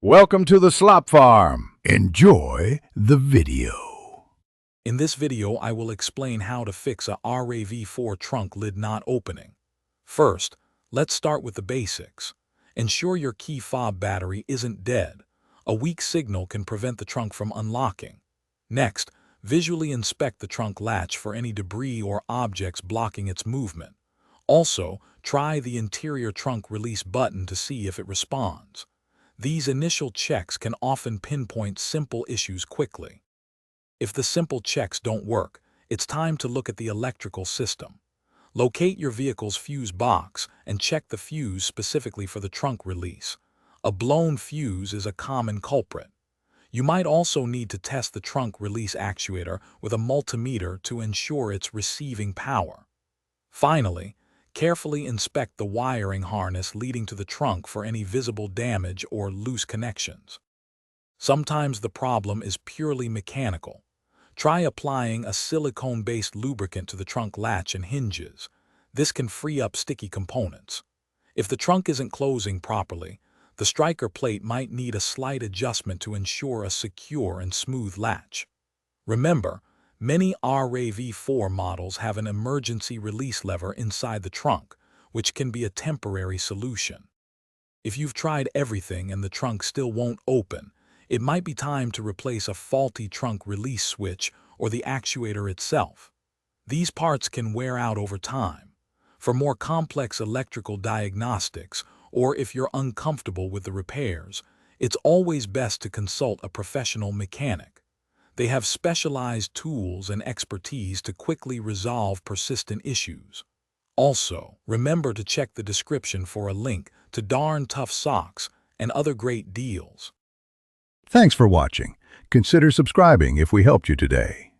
Welcome to the Slop Farm. Enjoy the video. In this video, I will explain how to fix a RAV4 trunk lid not opening. First, let's start with the basics. Ensure your key fob battery isn't dead. A weak signal can prevent the trunk from unlocking. Next, visually inspect the trunk latch for any debris or objects blocking its movement. Also, try the interior trunk release button to see if it responds. These initial checks can often pinpoint simple issues quickly. If the simple checks don't work, it's time to look at the electrical system. Locate your vehicle's fuse box and check the fuse specifically for the trunk release. A blown fuse is a common culprit. You might also need to test the trunk release actuator with a multimeter to ensure it's receiving power. Finally, carefully inspect the wiring harness leading to the trunk for any visible damage or loose connections. Sometimes the problem is purely mechanical. Try applying a silicone-based lubricant to the trunk latch and hinges. This can free up sticky components. If the trunk isn't closing properly, the striker plate might need a slight adjustment to ensure a secure and smooth latch. Remember, many RAV4 models have an emergency release lever inside the trunk, which can be a temporary solution. If you've tried everything and the trunk still won't open, it might be time to replace a faulty trunk release switch or the actuator itself. These parts can wear out over time. For more complex electrical diagnostics, or if you're uncomfortable with the repairs, it's always best to consult a professional mechanic. They have specialized tools and expertise to quickly resolve persistent issues. Also, remember to check the description for a link to Darn Tough Socks and other great deals. Thanks for watching. Consider subscribing if we helped you today.